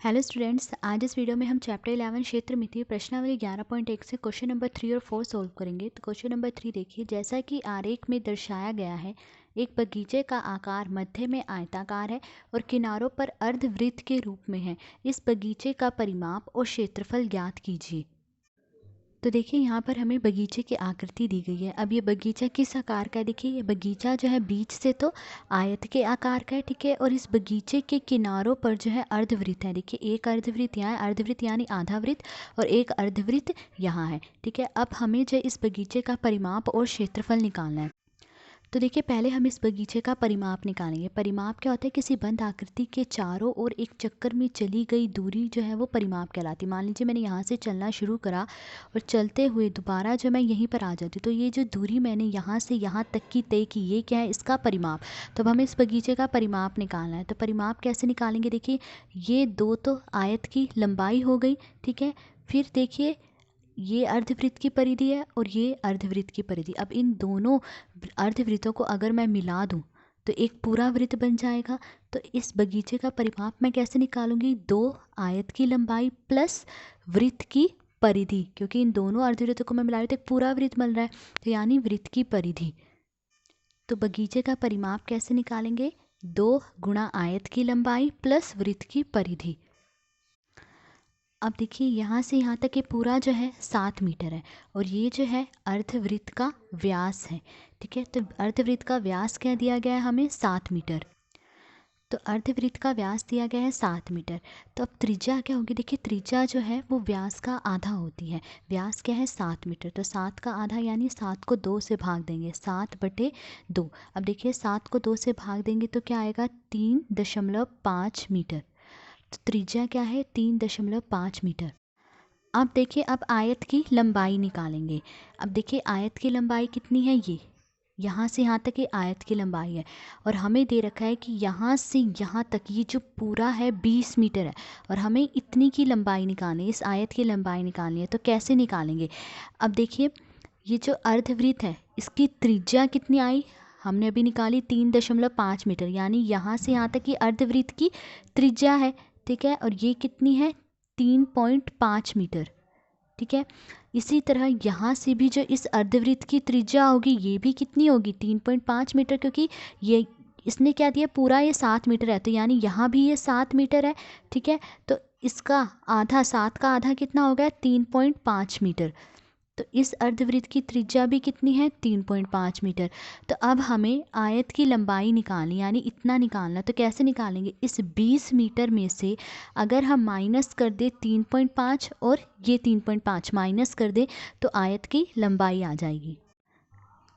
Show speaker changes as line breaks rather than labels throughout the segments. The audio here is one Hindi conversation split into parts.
हेलो स्टूडेंट्स, आज इस वीडियो में हम चैप्टर 11 क्षेत्र मिति प्रश्नावली 11.1 से क्वेश्चन नंबर 3 और 4 सोल्व करेंगे। तो क्वेश्चन नंबर 3 देखिए, जैसा कि आरेख में दर्शाया गया है, एक बगीचे का आकार मध्य में आयताकार है और किनारों पर अर्धवृत्त के रूप में है। इस बगीचे का परिमाप और क्षेत्रफल ज्ञात कीजिए। तो देखिए यहाँ पर हमें बगीचे की आकृति दी गई है। अब ये बगीचा किस आकार का है? देखिए ये बगीचा जो है बीच से तो आयत के आकार का है, ठीक है। और इस बगीचे के किनारों पर जो है अर्धवृत्त है। देखिए एक अर्धवृत्त यहाँ है, अर्धवृत्त यानी आधा वृत्त, और एक अर्धवृत्त यहाँ है, ठीक है। अब हमें जो इस बगीचे का परिमाप और क्षेत्रफल निकालना है। तो देखिए पहले हम इस बगीचे का परिमाप निकालेंगे। परिमाप क्या होता है? किसी बंद आकृति के चारों ओर एक चक्कर में चली गई दूरी जो है वो परिमाप कहलाती है। मान लीजिए मैंने यहाँ से चलना शुरू करा और चलते हुए दोबारा जो मैं यहीं पर आ जाती, तो ये जो दूरी मैंने यहाँ से यहाँ तक की तय की, ये क्या है? इसका परिमाप। तो अब हमें इस बगीचे का परिमाप निकालना है। तो परिमाप कैसे निकालेंगे? देखिए ये दो तो आयत की लंबाई हो गई, ठीक है। फिर देखिए ये अर्धवृत्त की परिधि है और ये अर्धवृत्त की परिधि। अब इन दोनों अर्धवृत्तों को अगर मैं मिला दूं तो एक पूरा वृत्त बन जाएगा। तो इस बगीचे का परिमाप मैं कैसे निकालूंगी? 2 आयत की लंबाई प्लस वृत्त की परिधि, क्योंकि इन दोनों अर्धवृत्तों को मैं मिला रही हूँ तो एक पूरा वृत्त मिल रहा है, तो यानी वृत्त की परिधि। तो बगीचे का परिमाप कैसे निकालेंगे? 2 गुणा आयत की लंबाई प्लस वृत्त की परिधि। अब देखिए यहाँ से यहाँ तक ये पूरा जो है 7 मीटर है और ये जो है अर्धवृत्त का व्यास है, ठीक है। तो अर्धवृत्त का व्यास क्या दिया गया है हमें? 7 मीटर। तो अर्धवृत्त का व्यास दिया गया है 7 मीटर। तो अब त्रिज्या क्या होगी? देखिए त्रिज्या जो है वो व्यास का आधा होती है। व्यास क्या है? 7 मीटर। तो 7 का आधा यानी 7 को 2 से भाग देंगे, 7/2। अब देखिए 7 को 2 से भाग देंगे तो क्या आएगा? 3.5 मीटर। तो त्रिज्या क्या है? 3.5 मीटर। अब देखिए अब आयत की लंबाई निकालेंगे। अब देखिए आयत की लंबाई कितनी है? ये यहाँ से यहाँ तक ये आयत की लंबाई है और हमें दे रखा है कि यहाँ से यहाँ तक ये जो पूरा है 20 मीटर है और हमें इतनी की लंबाई निकालनी है, इस आयत की लंबाई निकालनी है। तो कैसे निकालेंगे? अब देखिए ये जो अर्धवृत्त है इसकी त्रिज्या कितनी आई? हमने अभी निकाली 3.5 मीटर, यानी यहाँ से यहाँ तक की अर्धवृत्त की त्रिज्या है, ठीक है। और ये कितनी है? 3.5 मीटर, ठीक है। इसी तरह यहाँ से भी जो इस अर्धवृत्त की त्रिज्या होगी ये भी कितनी होगी? 3.5 मीटर, क्योंकि ये इसने क्या दिया? पूरा ये 7 मीटर है, तो यानी यहाँ भी ये 7 मीटर है, ठीक है। तो इसका आधा, 7 का आधा कितना हो गया? 3.5 मीटर। तो इस अर्धवृत्त की त्रिज्या भी कितनी है? 3.5 मीटर। तो अब हमें आयत की लंबाई निकालनी, यानी इतना निकालना। तो कैसे निकालेंगे? इस 20 मीटर में से अगर हम माइनस कर दे 3.5 और ये 3.5 माइनस कर दे तो आयत की लंबाई आ जाएगी।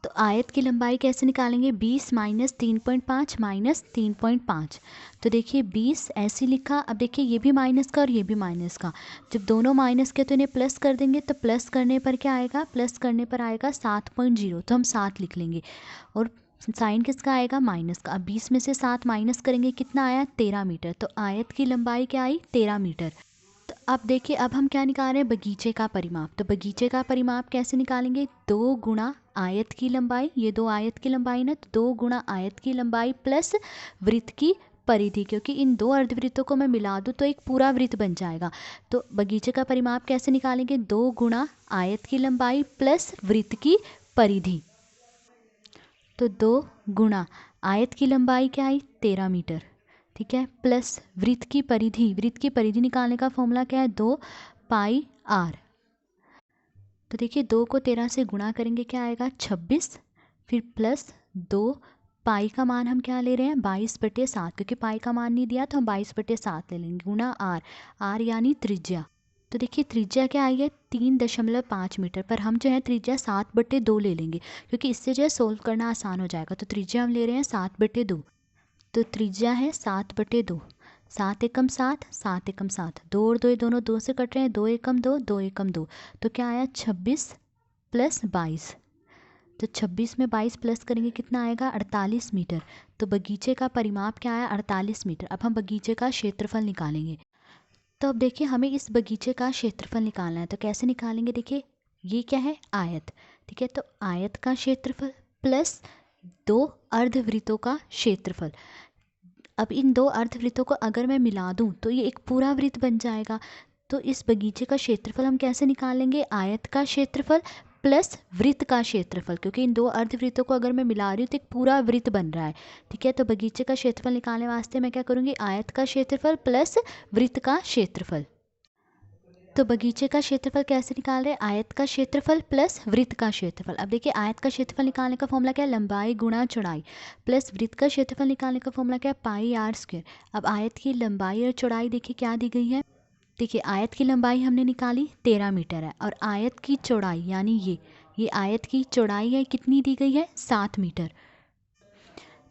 तो आयत की लंबाई कैसे निकालेंगे? 20 माइनस 3.5 माइनस 3.5। तो देखिए 20 ऐसे लिखा। अब देखिए ये भी माइनस का और ये भी माइनस का, जब दोनों माइनस के तो इन्हें प्लस कर देंगे। तो प्लस करने पर क्या आएगा? प्लस करने पर आएगा 7.0, तो हम 7 लिख लेंगे। और साइन किसका आएगा? माइनस का। अब 20 में से 7 माइनस करेंगे, कितना आया? 13 मीटर। तो आयत की लंबाई क्या आई? 13 मीटर। तो अब देखिए अब हम क्या निकाल रहे हैं? बगीचे का परिमाप। तो बगीचे का परिमाप कैसे निकालेंगे? 2 गुणा आयत की लंबाई, ये 2 आयत की लंबाई ना, तो 2 गुणा आयत की लंबाई प्लस वृत्त की परिधि, क्योंकि इन दो अर्धवृत्तों को मैं मिला दूं तो एक पूरा वृत्त बन जाएगा। तो बगीचे का परिमाप कैसे निकालेंगे? 2 गुणा आयत की लंबाई प्लस वृत्त की परिधि। तो 2 गुणा आयत की लंबाई क्या आई? 13 मीटर, ठीक है, प्लस वृत्त की परिधि। वृत्त की परिधि निकालने का फॉर्मूला क्या है? 2πr। तो देखिए 2 को 13 से गुणा करेंगे, क्या आएगा? 26। फिर प्लस 2 पाई का मान हम क्या ले रहे हैं? 22/7, क्योंकि पाई का मान नहीं दिया तो हम 22/7 ले लेंगे, गुणा आर। आर यानी त्रिज्या। तो देखिए त्रिज्या क्या आई है? 3.5 मीटर, पर हम जो है त्रिज्या 7/2 ले लेंगे, क्योंकि इससे जो है सोल्व करना आसान हो जाएगा। तो त्रिज्या हम ले रहे हैं 7/2। तो त्रिज्या है 7/2। 7 एकम 7, 7 एकम 7, 2 और 2 ये दोनों 2 से कट रहे हैं, 2 एकम 2, 2 एकम 2। तो क्या आया? 26 प्लस 22। तो 26 में 22 प्लस करेंगे, कितना आएगा? 48 मीटर। तो बगीचे का परिमाप क्या आया? 48 मीटर। अब हम बगीचे का क्षेत्रफल निकालेंगे। तो अब देखिए हमें इस बगीचे का क्षेत्रफल निकालना है। तो कैसे निकालेंगे? देखिए ये क्या है? आयत, ठीक है। तो आयत का क्षेत्रफल प्लस 2 अर्धवृत्तों का क्षेत्रफल। अब इन दो अर्धवृत्तों को अगर मैं मिला दूं तो ये एक पूरा वृत्त बन जाएगा। तो इस बगीचे का क्षेत्रफल हम कैसे निकालेंगे? आयत का क्षेत्रफल प्लस वृत्त का क्षेत्रफल, क्योंकि इन दो अर्धवृत्तों को अगर मैं मिला रही हूँ तो एक पूरा वृत्त बन रहा है। ठीक है, तो बगीचे का क्षेत्रफल निकालने वास्ते मैं क्या करूँगी? आयत का क्षेत्रफल प्लस वृत्त का क्षेत्रफल। तो बगीचे का क्षेत्रफल कैसे निकाल रहे हैं? आयत का क्षेत्रफल प्लस वृत्त का क्षेत्रफल। अब देखिए आयत का क्षेत्रफल निकालने का फॉर्मूला क्या है? लंबाई गुणा चौड़ाई, प्लस वृत्त का क्षेत्रफल निकालने का फॉर्मूला क्या है? पाई आर स्क्वायर। अब आयत की लंबाई और चौड़ाई देखिए क्या दी गई है। देखिए आयत की लंबाई हमने निकाली 13 मीटर है, और आयत की चौड़ाई यानी ये आयत की चौड़ाई है कितनी दी गई है? 7 मीटर।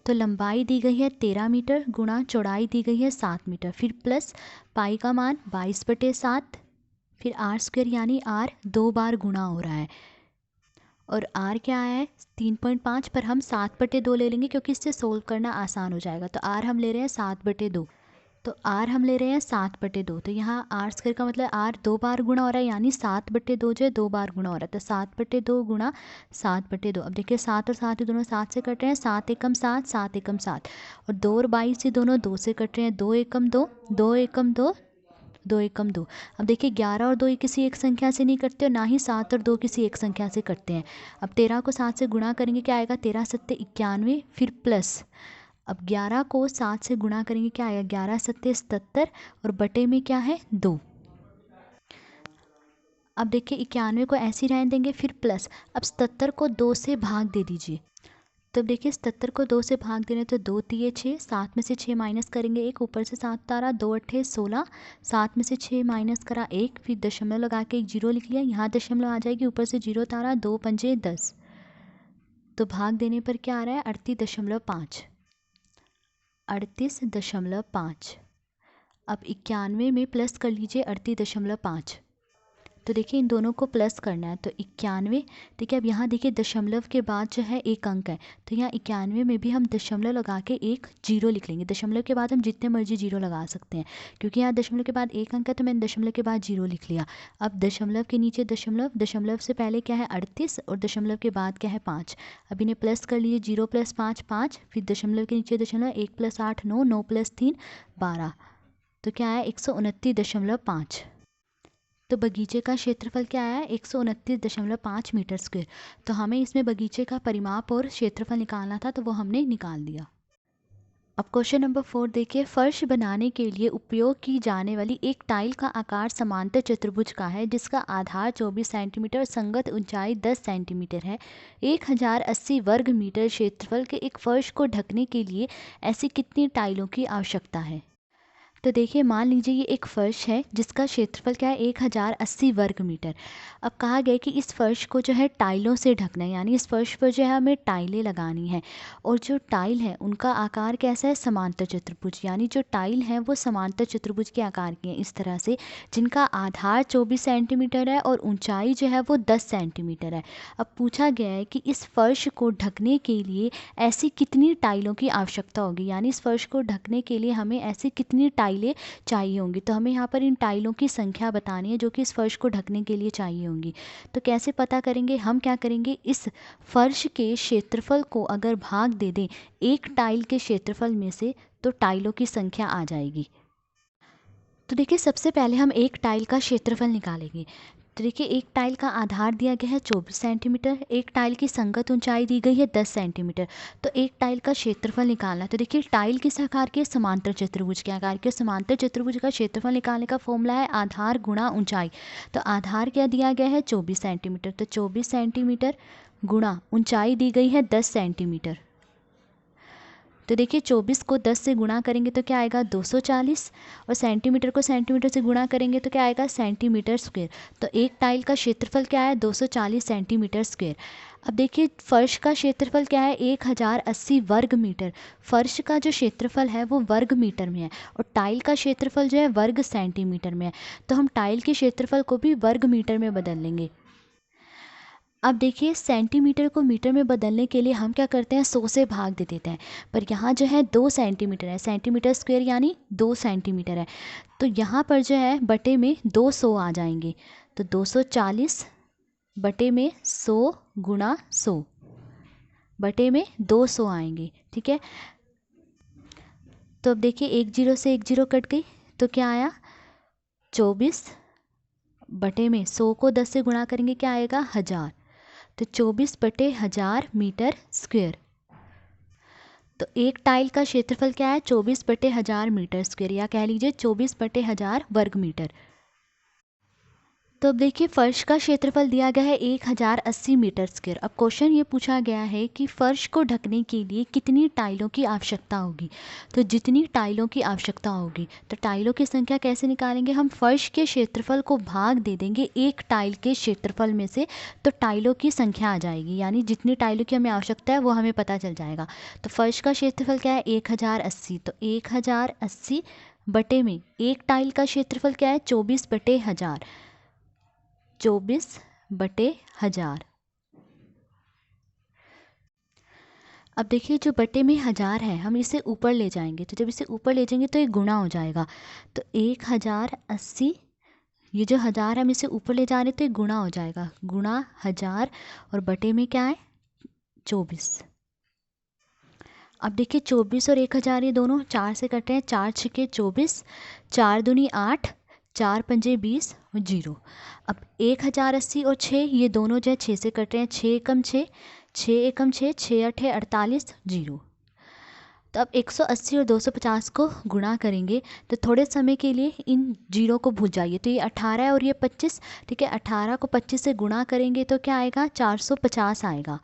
तो लंबाई दी गई है 13 मीटर गुणा चौड़ाई दी गई है 7 मीटर, फिर प्लस पाई का मान 22/7, फिर आर स्क्वायर यानी आर 2 बार गुणा हो रहा है, और आर क्या है? 3.5, पर हम 7/2 ले लेंगे क्योंकि इससे सोल्व करना आसान हो जाएगा। तो आर हम ले रहे हैं 7/2, तो आर हम ले रहे हैं 7/2। तो यहाँ आर स्क्वायर का मतलब आर 2 बार गुणा हो रहा है, यानी 7/2 जो है 2 बार गुणा हो रहा है, तो 7/2 गुणा 7/2। अब देखिए 7 और 7 दोनों 7 से कट रहे हैं, 7 एकम 7, 7 एकम 7, और 2 और 22 से दोनों 2 से कट रहे हैं, 2 एकम 2, 2 एकम 2, 2 एकम 2। अब देखिए 11 और 2 किसी एक संख्या से नहीं कटते, और ना ही 7 और 2 किसी एक संख्या से कटते हैं। अब 13 को 7 से गुणा करेंगे क्या आएगा? 13 सत्ते 91, फिर प्लस अब 11 को 7 से गुणा करेंगे क्या आएगा? 11 सत्ते 77, और बटे में क्या है? 2। अब देखिए 91 को ऐसे ही रहने देंगे, फिर प्लस अब 77 को 2 से भाग दे दीजिए। तो देखिए 77 को 2 से भाग देने तो 2 तिये 6, 7 में से 6 माइनस करेंगे 1, ऊपर से 7 तारा, 2 अट्ठे 16, 7 में से 6 माइनस करा 1, फिर दशमलव लगा के एक जीरो लिख लिया, यहाँ दशमलव आ जाएगी, ऊपर से जीरो तारा, 2 पंजे 10, तो भाग देने पर क्या आ रहा है? 38.5, 38.5। अब 91 में प्लस कर लीजिए 38.5, तो देखिए इन दोनों को प्लस करना है, तो 91। ठीक है, अब यहाँ देखिए दशमलव के बाद जो है एक अंक है, तो यहाँ 91 में भी हम दशमलव लगा के एक जीरो लिख लेंगे। दशमलव के बाद हम जितने मर्जी जीरो लगा सकते हैं, क्योंकि यहाँ दशमलव के बाद एक अंक है, तो मैंने दशमलव के बाद जीरो लिख लिया। अब दशमलव के नीचे दशमलव, दशमलव से पहले क्या है? 38, और दशमलव के बाद क्या है? 5। अब इन्हें प्लस कर लीजिए, 0 + 5 5, फिर दशमलव के नीचे दशमलव, 1 + 8 9, 9 + 3 12, तो क्या है? 129.5। तो बगीचे का क्षेत्रफल क्या आया? 129.5 मीटर स्क्वायर। तो हमें इसमें बगीचे का परिमाप और क्षेत्रफल निकालना था, तो वो हमने निकाल दिया। अब क्वेश्चन नंबर 4 देखिए, फर्श बनाने के लिए उपयोग की जाने वाली एक टाइल का आकार समांतर चतुर्भुज का है, जिसका आधार 24 सेंटीमीटर और संगत ऊंचाई 10 सेंटीमीटर है। 1080 वर्ग मीटर क्षेत्रफल के एक फर्श को ढकने के लिए ऐसी कितनी टाइलों की आवश्यकता है? तो देखिए मान लीजिए ये एक फ़र्श है जिसका क्षेत्रफल क्या है? 1080 वर्ग मीटर। अब कहा गया कि इस फर्श को जो है टाइलों से ढकना है, यानी इस फर्श पर जो है हमें टाइलें लगानी है, और जो टाइल है उनका आकार कैसा है? समांतर चतुर्भुज, यानी जो टाइल है वो समांतर चतुर्भुज के आकार की है, इस तरह से, जिनका आधार 24 सेंटीमीटर है और ऊंचाई जो है वो 10 सेंटीमीटर है। अब पूछा गया है कि इस फर्श को ढकने के लिए ऐसी कितनी टाइलों की आवश्यकता होगी, यानी इस फर्श को ढकने के लिए हमें ऐसी कितनी टाइलें चाहिए होंगी। तो हमें यहाँ पर इन टाइलों की संख्या बतानी है जो कि इस फर्श को ढकने के लिए चाहिए होंगी। तो कैसे पता करेंगे? हम क्या करेंगे, इस फर्श के क्षेत्रफल को अगर भाग दे दें एक टाइल के क्षेत्रफल में से, तो टाइलों की संख्या आ जाएगी। तो देखिए सबसे पहले हम एक टाइल का क्षेत्रफल निकालेंगे। तो देखिए एक टाइल का आधार दिया गया है 24 सेंटीमीटर, एक टाइल की संगत ऊंचाई दी गई है 10 सेंटीमीटर, तो एक टाइल का क्षेत्रफल निकालना है। तो देखिए टाइल किस आकार के? समांतर चतुर्भुज के आकार के। समांतर चतुर्भुज का क्षेत्रफल निकालने का फॉर्मूला है आधार गुणा ऊंचाई। तो आधार क्या दिया गया है? 24 सेंटीमीटर, तो 24 सेंटीमीटर गुणा ऊंचाई दी गई है 10 सेंटीमीटर। तो देखिए 24 को 10 से गुणा करेंगे तो क्या आएगा? 240, और सेंटीमीटर को सेंटीमीटर से गुणा करेंगे तो क्या आएगा? Centimetre square. तो एक टाइल का क्षेत्रफल क्या है? 240 सेंटीमीटर स्क्वायर। अब देखिए फर्श का क्षेत्रफल क्या है? 1080 वर्ग मीटर। फर्श का जो क्षेत्रफल है वो वर्ग मीटर में है, और टाइल का क्षेत्रफल जो है वर्ग सेंटीमीटर में है, तो हम टाइल के क्षेत्रफल को भी वर्ग मीटर में बदल लेंगे। अब देखिए सेंटीमीटर को मीटर में बदलने के लिए हम क्या करते हैं? 100 से भाग दे देते हैं, पर यहाँ जो है 2 सेंटीमीटर है, सेंटीमीटर स्क्वायर यानी 2 सेंटीमीटर है, तो यहाँ पर जो है बटे में 200 आ जाएंगे, तो 240 बटे में 100 गुणा 100 बटे में 200 आएंगे। ठीक है, तो अब देखिए 1 0 से 1 0 कट गई, तो क्या आया 24 बटे में 100 को 10 से गुणा करेंगे क्या आएगा 1000, तो 24 बटे 1000 मीटर स्क्वायर। तो एक टाइल का क्षेत्रफल क्या है 24 बटे 1000 मीटर स्क्वायर, या कह लीजिए 24 बटे 1000 वर्ग मीटर। तो अब देखिए फर्श का क्षेत्रफल दिया गया है 1080 मीटर स्क्वायर। अब क्वेश्चन ये पूछा गया है कि फर्श को ढकने के लिए कितनी टाइलों की आवश्यकता होगी। तो जितनी टाइलों की आवश्यकता होगी, तो टाइलों की संख्या कैसे निकालेंगे, हम फर्श के क्षेत्रफल को भाग दे देंगे एक टाइल के क्षेत्रफल में से, तो टाइलों की संख्या आ जाएगी, यानी जितनी टाइलों की हमें आवश्यकता है वो हमें पता चल जाएगा। तो फर्श का क्षेत्रफल क्या है 1080, तो 1080 बटे में एक टाइल का क्षेत्रफल क्या है 24 बटे 1000, 24 बटे 1000। अब देखिए जो बटे में 1000 है हम इसे ऊपर ले जाएंगे, तो जब इसे ऊपर ले जाएंगे तो ये गुणा हो जाएगा। तो 1080, ये जो 1000 है हम इसे ऊपर ले जा रहे हैं तो ये गुणा हो जाएगा, गुणा 1000 और बटे में क्या है 24। अब देखिए 24 और 1000 ये दोनों 4 से कट रहे हैं, 4 छके 24, 4 दूनी 8, 4 पंजे 20 और 0। अब 1080 और 6 ये दोनों जो है 6 से कट रहे हैं, 6 एकम 6, 6 एकम 6, 6 अठे 48, 0। तो अब 180 और 250 को गुणा करेंगे, तो थोड़े समय के लिए इन जीरो को भूल जाइए। तो ये 18 है और ये 25, ठीक है, 18 को 25 से गुणा करेंगे तो क्या आएगा 450 आएगा,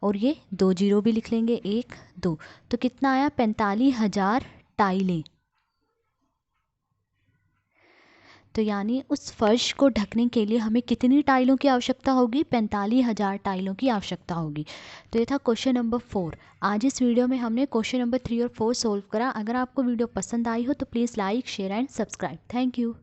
और ये 2 जीरो भी लिख लेंगे 1 2, तो कितना आया 45,000 टाइलें। तो यानी उस फर्श को ढकने के लिए हमें कितनी टाइलों की आवश्यकता होगी 45,000 टाइलों की आवश्यकता होगी। तो ये था क्वेश्चन नंबर 4। आज इस वीडियो में हमने क्वेश्चन नंबर 3 और 4 सोल्व करा। अगर आपको वीडियो पसंद आई हो तो please like share and subscribe. Thank you.